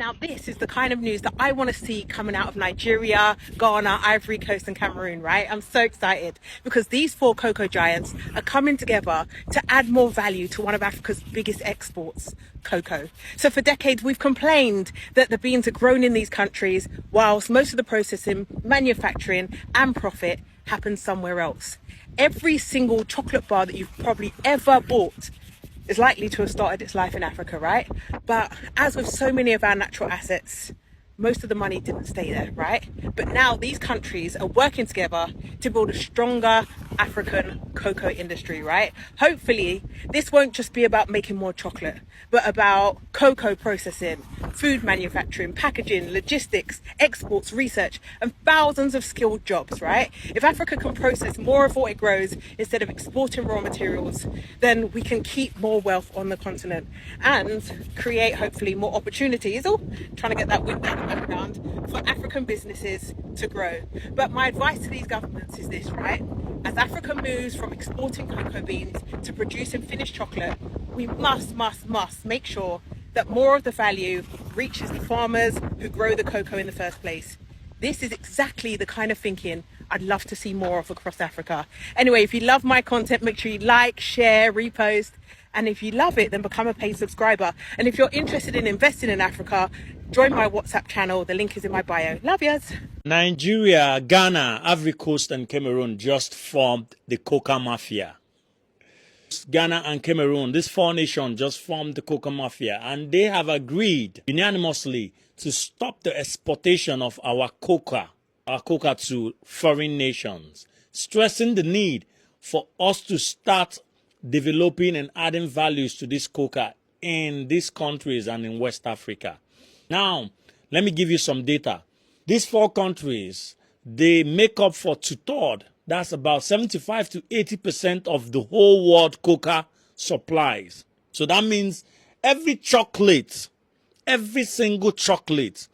Now, this is the kind of news that I want to see coming out of Nigeria, Ghana, Ivory Coast, and Cameroon, right? I'm so excited because these four cocoa giants are coming together to add more value to one of Africa's biggest exports, cocoa. So for decades, we've complained that the beans are grown in these countries, whilst most of the processing, manufacturing, and profit happens somewhere else. Every single chocolate bar that you've probably ever bought is likely to have started its life in Africa, right? But as with so many of our natural assets, most of the money didn't stay there, right? But now these countries are working together to build a stronger African cocoa industry, right? Hopefully, this won't just be about making more chocolate, but about cocoa processing, food manufacturing, packaging, logistics, exports, research, and thousands of skilled jobs, right? If Africa can process more of what it grows instead of exporting raw materials, then we can keep more wealth on the continent and create, hopefully, more opportunities. Oh, trying to get that wind down the background for African businesses to grow. But my advice to these governments is this, right? As Africa moves from exporting cocoa beans to producing finished chocolate, we must make sure that more of the value reaches the farmers who grow the cocoa in the first place. This is exactly the kind of thinking I'd love to see more of across Africa. Anyway, if you love my content, make sure you like, share, repost. And if you love it, then become a paid subscriber. And if you're interested in investing in Africa, join my WhatsApp channel. The link is in my bio. Love yous. Nigeria, Ghana, Ivory Coast, and Cameroon just formed the coca mafia. Ghana and Cameroon, these four nations just formed the coca mafia, and they have agreed unanimously to stop the exportation of our coca to foreign nations, stressing the need for us to start developing and adding values to this coca in these countries and in West Africa. Now, let me give you some data. These four countries, they make up for 2/3. That's about 75 to 80% of the whole world coca supplies. So that means every chocolate, every single chocolate,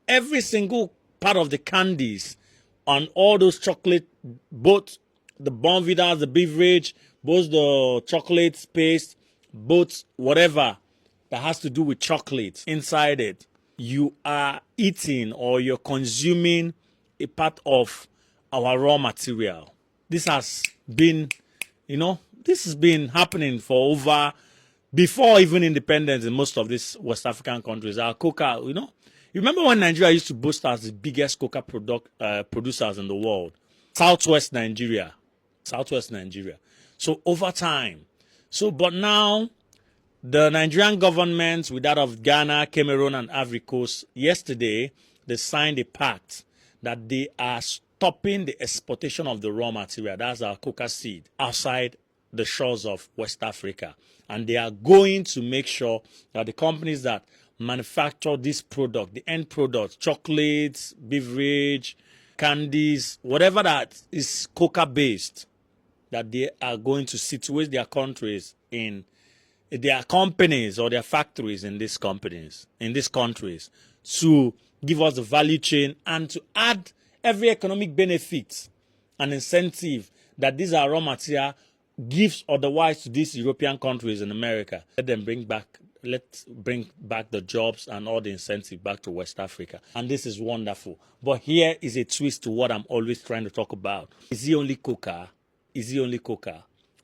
every single part of the candies on all those chocolate, both the Bonvitas, the beverage, both the chocolate paste, both whatever that has to do with chocolate inside it, you are eating or you're consuming a part of our raw material. This has been, this has been happening for before even independence in most of these West African countries. Our coca, you remember when Nigeria used to boast as the biggest coca producers in the world? Southwest Nigeria. So over time. But now, the Nigerian government, with that of Ghana, Cameroon, and Ivory Coast, yesterday, they signed a pact that they are stopping the exportation of the raw material, that's our coca seed, outside the shores of West Africa. And they are going to make sure that the companies that manufacture this product, the end product, chocolates, beverage, candies, whatever that is coca-based, that they are going to situate their countries in their companies or their factories in these countries to give us the value chain and to add every economic benefit and incentive that these are raw material gives otherwise to these European countries in America. Let's bring back the jobs and all the incentive back to West Africa. And this is wonderful. But here is a twist to what I'm always trying to talk about. Is it only coca?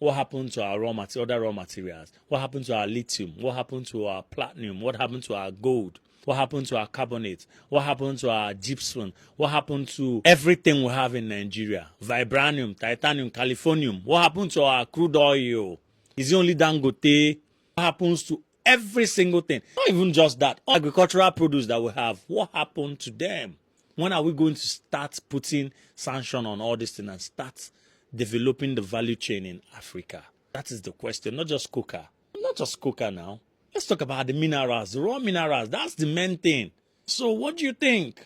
What happened to our other raw materials? What happened to our lithium? What happened to our platinum? What happened to our gold? What happened to our carbonate? What happened to our gypsum? What happened to everything we have in Nigeria? Vibranium, titanium, californium. What happened to our crude oil? Is it only Dangote? What happens to every single thing? Not even just that. All agricultural produce that we have, what happened to them? When are we going to start putting sanction on all this thing and start developing the value chain in Africa? That is the question, not just coca. Not just coca now. Let's talk about the minerals, the raw minerals. That's the main thing. So what do you think?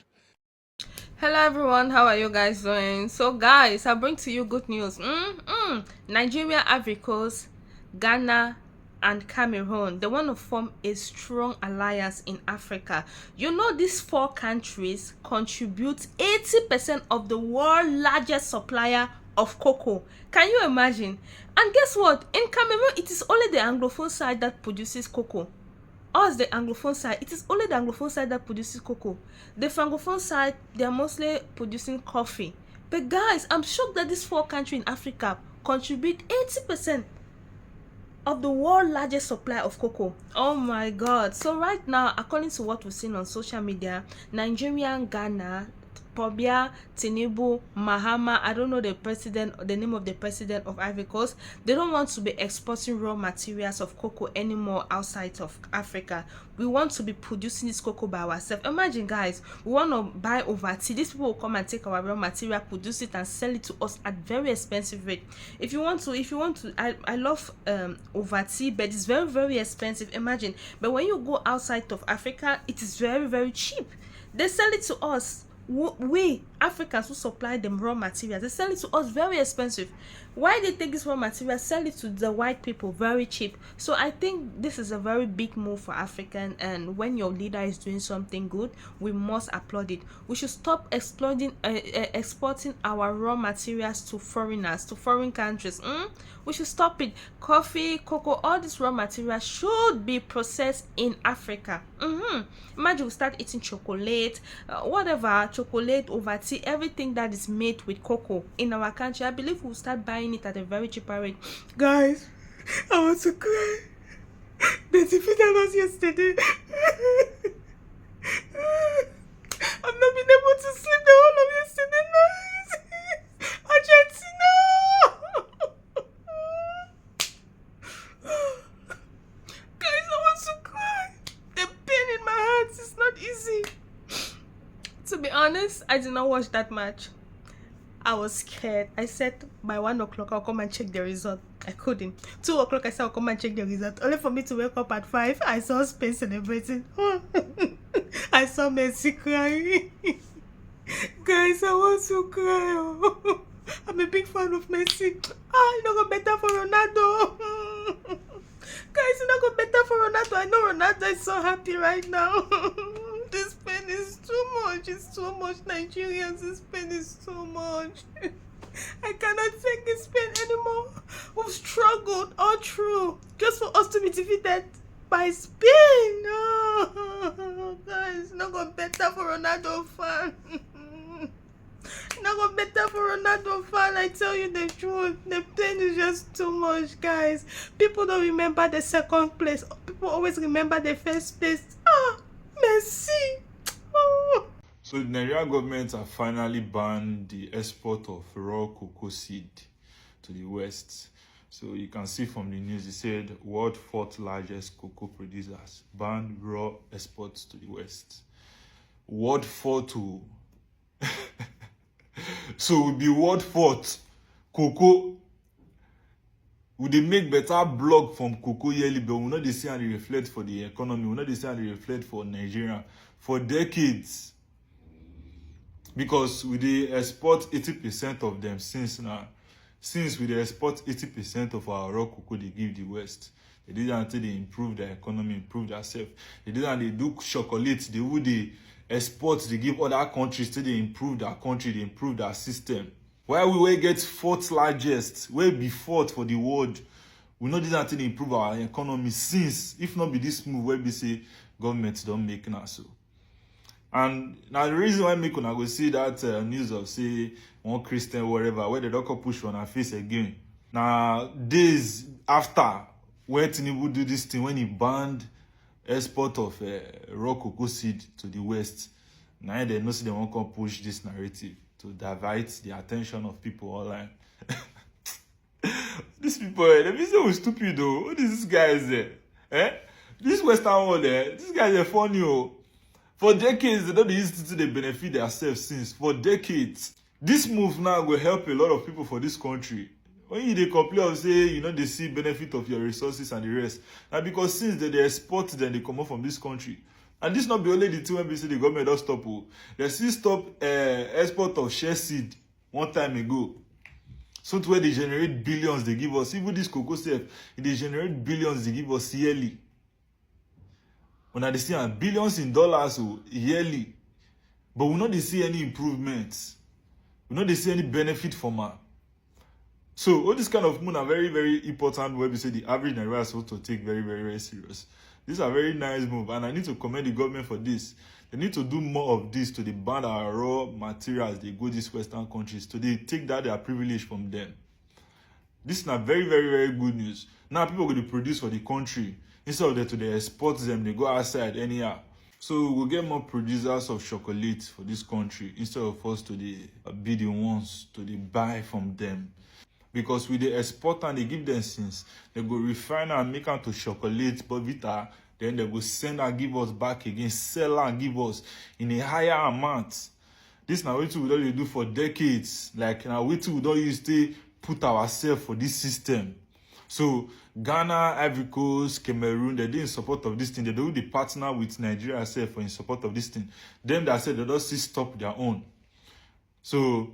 Hello everyone, how are you guys doing? So guys, I bring to you good news. Nigeria, Ivory Coast, Ghana, and Cameroon, they want to form a strong alliance in Africa. You know, these four countries contribute 80% of the world's largest supplier of cocoa. Can you imagine? And guess what? In Cameroon, it is only the Anglophone side that produces cocoa. Us, the Anglophone side, it is only the Anglophone side that produces cocoa. The Francophone side, they are mostly producing coffee. But guys, I'm shocked that these 4 countries in Africa contribute 80% of the world's largest supply of cocoa. Oh my god. So right now, according to what we've seen on social media, Nigeria and Ghana, Pobia, Tinubu, Mahama, I don't know the name of the president of Ivory Coast, they don't want to be exporting raw materials of cocoa anymore outside of Africa. We want to be producing this cocoa by ourselves. Imagine guys, we want to buy overseas. These people will come and take our raw material, produce it and sell it to us at very expensive rate. If you want to, I love overseas, but it's very, very expensive. Imagine. But when you go outside of Africa, it is very, very cheap. They sell it to us. We Africans who supply them raw materials, they sell it to us very expensive. Why they take this raw material, sell it to the white people very cheap? So I think this is a very big move for African, and when your leader is doing something good, we must applaud it. We should stop exporting our raw materials to foreigners, to foreign countries. We should stop it. Coffee, cocoa, all these raw materials should be processed in Africa. Imagine we start eating chocolate, whatever, chocolate, over tea, everything that is made with cocoa in our country. I believe we'll start buying it at a very cheaper rate. Guys, I want to cry. They defeated us yesterday. I've not been able to sleep the whole of yesterday night. Argentina! Guys, I want to cry. The pain in my heart is not easy. To be honest, I did not watch that match. I was scared. I said by 1 o'clock I'll come and check the result. I couldn't. 2 o'clock I said I'll come and check the result. Only for me to wake up at 5. I saw Spain celebrating. I saw Messi crying. Guys, I want to cry. I'm a big fan of Messi. You know go better for Ronaldo. Guys, you know go better for Ronaldo. I know Ronaldo is so happy right now. This pain is too much. It's too much, Nigerians. This pain is too much. I cannot take this pain anymore. We've struggled all through just for us to be defeated by Spain. Oh, guys, not go better for Ronaldo fan. Not go better for Ronaldo fan. I tell you the truth. The pain is just too much, guys. People don't remember the second place. People always remember the first place. Messi. So the Nigerian government have finally banned the export of raw cocoa seed to the West. So you can see from the news, it said world 4th largest cocoa producers banned raw exports to the West. World 4th. So we'll be world 4th. Cocoa. We dey make better blog from cocoa yearly, but we not dey see and reflect for the economy. We not dey see and reflect for Nigeria for decades. Because we dey export 80% of them since now. Since we dey export 80% of our raw cocoa they give the West. They did that until they improve their economy, improve themselves. They did that they do chocolate. They would they export, they give other countries till they improve their country, they improve their system. Why we will get 4th largest, where be 4th for the world, we not did that to improve our economy since, if not be this move where we say government don't make now so. And now the reason why make una go see that news of say one Christian whatever, where the doctor push on our face again. Now days after when Tinubu do this thing, when he banned export of raw cocoa seed to the West, now they know say they won't come push this narrative to divert the attention of people online. These people, they be so stupid though. What is this guys This Western world, these guys are funny. For decades, they don't use to they benefit themselves since. For decades. This move now will help a lot of people for this country. When you they complain of say, they see benefit of your resources and the rest. Now because since they export, then they come out from this country. And this not be only the two when we say the government don't stop. They still stop export of share seed one time ago. So to where they generate billions they give us. Even this cocoa stuff, they generate billions they give us yearly. When they see billions in dollars yearly. But we not they see any improvements. We not they see any benefit from her. So all this kind of moon are very, very important where we say the average Nigerian is supposed to take very, very, very serious. This is a very nice move, and I need to commend the government for this. They need to do more of this to the ban our raw materials. They go these Western countries to they take that their privilege from them. This is not very, very, very good news. Now people go to produce for the country. Instead of them to they export them, they go outside anyhow. So we'll get more producers of chocolate for this country instead of us to be the ones to buy from them. Because with the export and they give them things, they go refine and make them to chocolate, Bovita, then they go send and give us back again, sell and give us in a higher amount. This now what we don't do for decades. Like now we don't use to put ourselves for this system. So Ghana, Ivory Coast, Cameroon, they did in support of this thing. They do the partner with Nigeria itself for in support of this thing. Them that said they don't see stop their own. So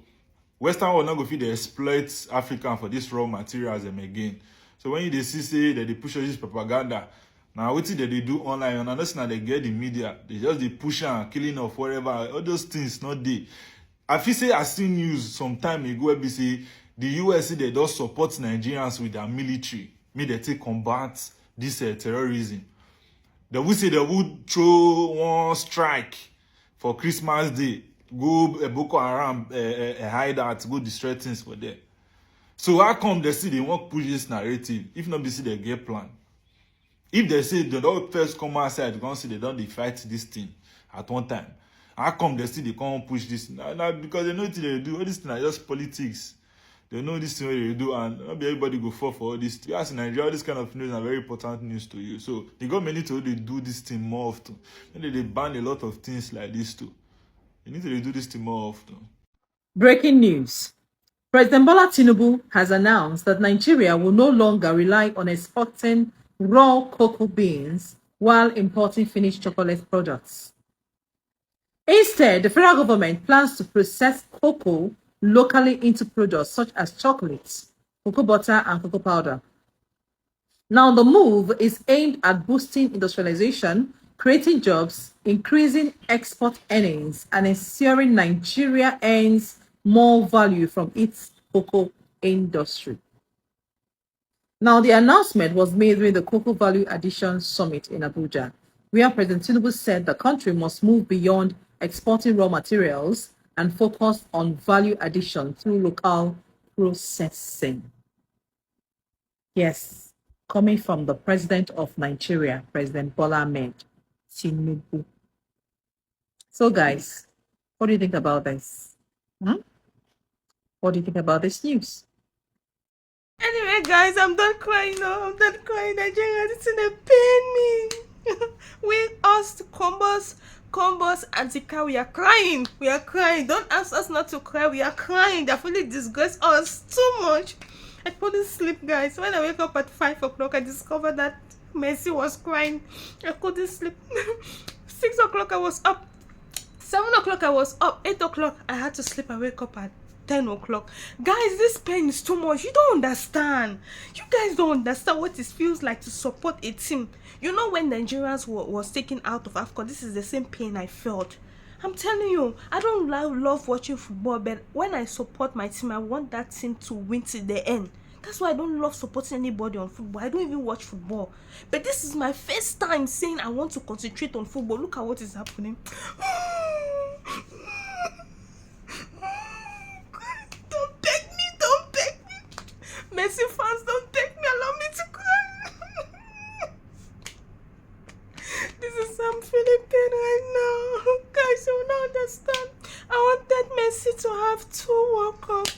Western world not go fit they exploit African for this raw materials them again. So when they see say that they push this propaganda, now what that they do online and that's now they get the media, they just they push and killing of whatever, all those things not there. I feel say I seen news some time ago where they say the US they don't support Nigerians with their military, may they take combat this terrorism. They would say they would throw one strike for Christmas Day, go Boko Haram hideout, go destroy things for them. So how come they see they won't push this narrative? If not, they see they get plan. If they say they don't first come outside, they don't say they don't fight this thing at one time. How come they see they can't push this? Now because they know what they do. All this thing are just politics. They know this thing what they do, and not everybody go fall for all this. You ask in Nigeria, all this kind of news are very important news to you. So the government need to really do this thing more often. And they ban a lot of things like this too. They need to do this thing more often. Breaking news. President Bola Tinubu has announced that Nigeria will no longer rely on exporting raw cocoa beans while importing finished chocolate products. Instead, the federal government plans to process cocoa locally into products such as chocolates, cocoa butter, and cocoa powder. Now, the move is aimed at boosting industrialization, creating jobs, increasing export earnings, and ensuring Nigeria earns more value from its cocoa industry. Now, the announcement was made during the Cocoa Value Addition Summit in Abuja, where President Tinubu said the country must move beyond exporting raw materials and focus on value addition through local processing. Yes, coming from the President of Nigeria, President Bola Ahmed Tinubu. So, guys, what do you think about this? What do you think about this news? Anyway, guys, I'm done crying now. I'm done crying. Nigeria, this is a pain me. We us combos, Antika, we are crying. We are crying. Don't ask us not to cry. We are crying. They fully disgrace us too much. I couldn't sleep, guys. When I wake up at 5 o'clock, I discovered that Messi was crying. I couldn't sleep. 6 o'clock, I was up. 7 o'clock, I was up. 8 o'clock, I had to sleep. I wake up at 10 o'clock. Guys, this pain is too much. You don't understand. You guys don't understand what it feels like to support a team. You know, when Nigerians was taken out of Africa, this is the same pain I felt. I'm telling you, I don't love watching football, but when I support my team, I want that team to win till the end. That's why I don't love supporting anybody on football. I don't even watch football. But this is my first time saying I want to concentrate on football. Look at what is happening. Messi fans, don't take me, allow me to cry. This is I'm feeling pain right now. Guys, you will not understand. I wanted Messi to have 2 World Cup.